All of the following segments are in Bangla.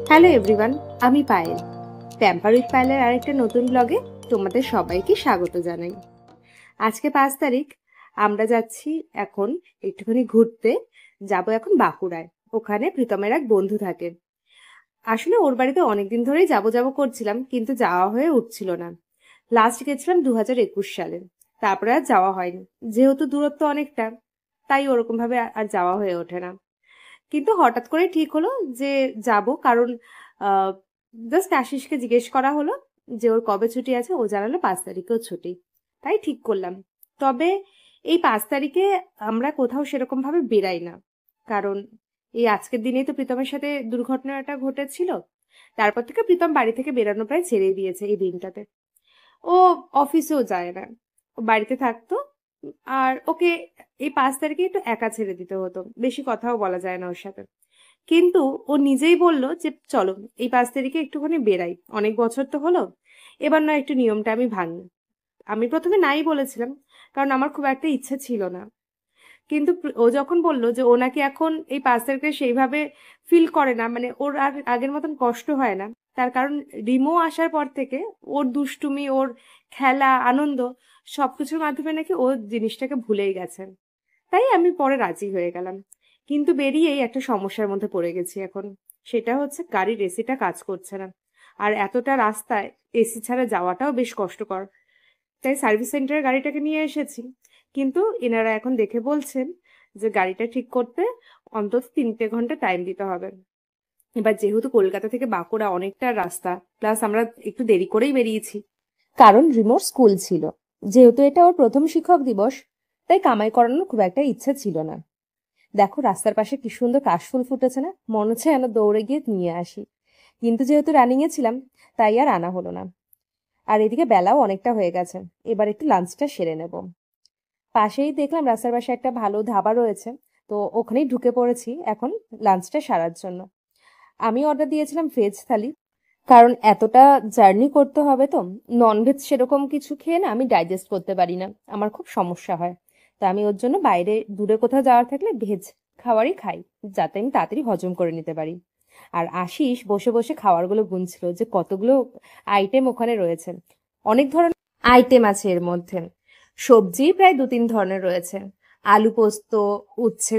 হ্যালো এভরিওয়ান, আমি পায়েল। প্যাম্পার উইথ পায়েলের আরেকটা নতুন ব্লগে তোমাদের সবাইকে স্বাগত জানাই। আজকে 5 তারিখ। আমরা যাচ্ছি এখন একটুখানি ঘুরতে। যাব এখন বাঁকুড়ায়। ওখানে প্রীতমের এক বন্ধু থাকে। আসলে ওর বাড়িতে অনেকদিন ধরেই যাবো যাবো করছিলাম, কিন্তু যাওয়া হয়ে উঠছিল না। লাস্ট গেছিলাম 2021 সালে, তারপরে আর যাওয়া হয়নি। যেহেতু দূরত্ব অনেকটা, তাই ওরকম ভাবে আর যাওয়া হয়ে ওঠে না। কিন্তু হঠাৎ করে ঠিক হলো যে যাব, কারণ জাস্ট আশিসকে জিজ্ঞেস করা হলো যে ওর কবে ছুটি আছে। ও জানালো 5 তারিখেও ছুটি, তাই ঠিক করলাম। তবে এই 5 তারিখে আমরা কোথাও সেরকম ভাবে বেরাই না, কারণ এই আজকের দিনেই তো প্রীতমের সাথে দুর্ঘটনাটা ঘটেছিল। তারপর থেকে প্রীতম বাড়ি থেকে বেরানো প্রায় ছেড়ে দিয়েছে এই দিনটাতে। ও অফিসেও যায় না, ও বাড়িতে থাকতো। আর ওকে এই 5 তারিখে একটু একা ছেড়ে দিতে হতো, বেশি কথাও বলা যায় না ওর সাথে। কিন্তু ও নিজেই বলল যে চলো এই 5 তারিখে একটুখানি বেরাই, অনেক বছর তো হলো, এবার না একটু নিয়মটা আমি ভাঙি। আমি প্রথমে নাই বলেছিলাম, কারণ আমার খুব একটা ইচ্ছে ছিল না। কিন্তু ও যখন বলল যে ও নাকি এখন এই 5 তারিখে সেইভাবে ফিল করে না, মানে ওর আর আগের মতন কষ্ট হয় না। তার কারণ রিমো আসার পর থেকে ওর দুষ্টুমি, ওর খেলা, আনন্দ সবকিছুর মাধ্যমে নাকি ও জিনিসটাকে ভুলেই গেছেন। তাই আমি পরে রাজি হয়ে গেলাম। কিন্তু বেরিয়েই একটা সমস্যার মধ্যে পড়ে গেছি এখন। সেটা হচ্ছে গাড়ির এসিটা কাজ করছে না। আর এতটা রাস্তায় এসি ছাড়া যাওয়াটাও বেশ কষ্টকর। তাই সার্ভিস সেন্টারে গাড়িটাকে নিয়ে এসেছি। কিন্তু এনারা এখন দেখে বলছেন যে গাড়িটা ঠিক করতে অন্তত 3টে ঘন্টা টাইম দিতে হবে। এবার যেহেতু কলকাতা থেকে বাঁকুড়া অনেকটা রাস্তা, প্লাস আমরা একটু দেরি করেই বেরিয়েছি, কারণ রিমোর স্কুল ছিল। যেহেতু এটা ওর প্রথম শিক্ষক দিবস, তাই কামাই করানোর খুব একটা ইচ্ছা ছিল না। দেখো রাস্তার পাশে কি সুন্দর কাশফুল ফুটেছে না, মনে হচ্ছে যেন দৌড়ে গিয়ে নিয়ে আসি। কিন্তু যেহেতু রানিং এ ছিলাম, তাই আর আনা হলো না। আর এদিকে বেলাও অনেকটা হয়ে গেছে, এবার একটু লাঞ্চটা সেরে নেব। পাশেই দেখলাম রাস্তার পাশে একটা ভালো ধাবা রয়েছে, তো ওখানেই ঢুকে পড়েছি এখন লাঞ্চটা সারার জন্য। আমি অর্ডার দিয়েছিলাম ভেজ থালি, কারণ এতটা জার্নি করতে হবে তো। ননভেজ সেরকম কিছু খেয়ে না আমি ডাইজেস্ট করতে পারি না, আমার খুব সমস্যা হয়। তা আমি ওর জন্য বাইরে দূরে কোথাও যাওয়ার থাকলে ভেজ খাবারই খাই, যাতে আমি তাড়াতাড়ি হজম করে নিতে পারি। আর আশিস বসে বসে খাবারগুলো গুনছিল যে কতগুলো আইটেম ওখানে রয়েছে। অনেক ধরনের আইটেম আছে এর মধ্যে। সবজি প্রায় 2-3 ধরনের রয়েছে। আলু পোস্ত, উচ্ছে,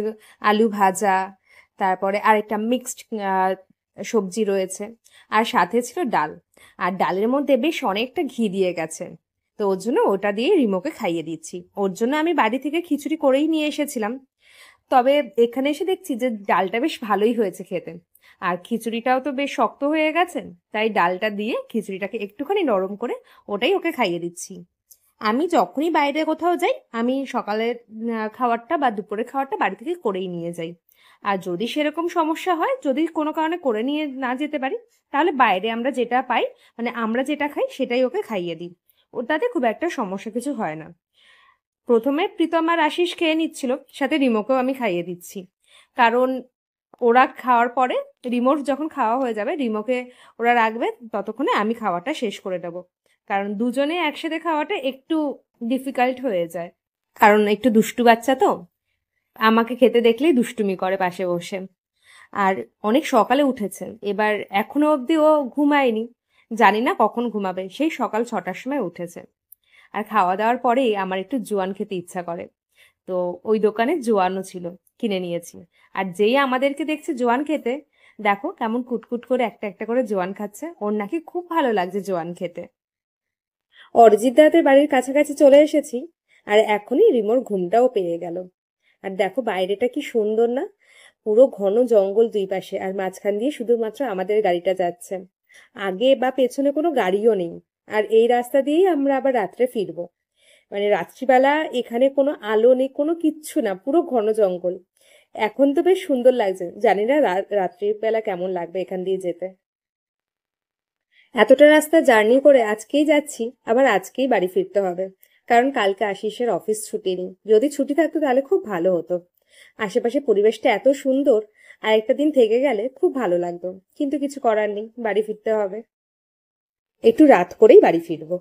আলু ভাজা, তারপরে আরেকটা মিক্সড সবজি রয়েছে। আর সাথে ছিল ডাল। আর ডালের মধ্যে বেশ অনেকটা ঘি দিয়ে গেছে। তো ওর জন্য ওটা দিয়ে রিমোকে খাইয়ে দিচ্ছি। ওর জন্য আমি বাড়ি থেকে খিচুড়ি করেই নিয়ে এসেছিলাম। তবে এখানে এসে দেখছি যে ডালটা বেশ ভালোই হয়েছে খেতে। আর খিচুড়িটাও তো বেশ শক্ত হয়ে গেছে, তাই ডালটা দিয়ে খিচুড়িটাকে একটুখানি নরম করে ওটাই ওকে খাইয়ে দিচ্ছি। আমি যখনই বাইরে কোথাও যাই, আমি সকালের খাবারটা বা দুপুরের খাবারটা বাড়ি থেকে করেই নিয়ে যাই। আর যদি সেরকম সমস্যা হয়, যদি কোনো কারণে করে নিয়ে না যেতে পারি, তাহলে বাইরে আমরা যেটা পাই, মানে আমরা যেটা খাই সেটাই ওকে খাইয়ে দিই। ওটাতে খুব একটা সমস্যা কিছু হয় না। প্রথমে প্রীতম আর আশিস খেয়ে নিচ্ছিল, সাথে রিমোকেও আমি খাইয়ে দিচ্ছি। কারণ ওরা খাওয়ার পরে, রিমোর যখন খাওয়া হয়ে যাবে, রিমোকে ওরা রাখবে, ততক্ষণে আমি খাওয়াটা শেষ করে দেবো। কারণ দুজনে একসাথে খাওয়াটা একটু ডিফিকাল্ট হয়ে যায়, কারণ একটু দুষ্টু বাচ্চা তো, আমাকে খেতে দেখলেই দুষ্টুমি করে পাশে বসে। আর অনেক সকালে উঠেছে, এবার এখনো অবধি ও ঘুমায়নি। জানি না কখন ঘুমাবে, সেই সকাল 6টার সময় উঠেছে। আর খাওয়া দাওয়ার পরেই আমার একটু জোয়ান খেতে ইচ্ছা করে। তো ওই দোকানে জোয়ানও ছিল, কিনে নিয়েছি। আর যেই আমাদেরকে দেখছে জোয়ান খেতে, দেখো কেমন কুটকুট করে একটা একটা করে জোয়ান খাচ্ছে। ওর নাকি খুব ভালো লাগছে জোয়ান খেতে। অরিজিৎ দাদের বাড়ির কাছাকাছি চলে এসেছি। আর এখনই রিমোর ঘুমটাও পেয়ে গেল। আর দেখো বাইরেটা কি সুন্দর না, পুরো ঘন জঙ্গল দুই পাশে, আর মাঝখান দিয়ে শুধুমাত্র আমাদের গাড়িটা যাচ্ছে। আগে বা পেছনে কোনো গাড়িও নেই। আর এই রাস্তা দিয়েই আমরা আবার রাত্রে ফিরবো। মানে রাত্রিবেলা এখানে কোনো আলো নেই, কোনো কিচ্ছু না, পুরো ঘন জঙ্গল। এখন তো বেশ সুন্দর লাগছে, জানি না রাত্রির বেলা কেমন লাগবে এখান দিয়ে যেতে। এতটা রাস্তা জার্নি করে আজকেই যাচ্ছি, আবার আজকেই বাড়ি ফিরতে হবে। কারণ কালকে আশিসের অফিস ছুটি নেই। যদি ছুটি থাকতো তাহলে খুব ভালো হতো। আশেপাশে পরিবেশটা এত সুন্দর, আর একটা দিন থেকে গেলে খুব ভালো লাগতো। কিন্তু কিছু করার নেই, বাড়ি ফিরতে হবে। একটু রাত করেই বাড়ি ফিরবো।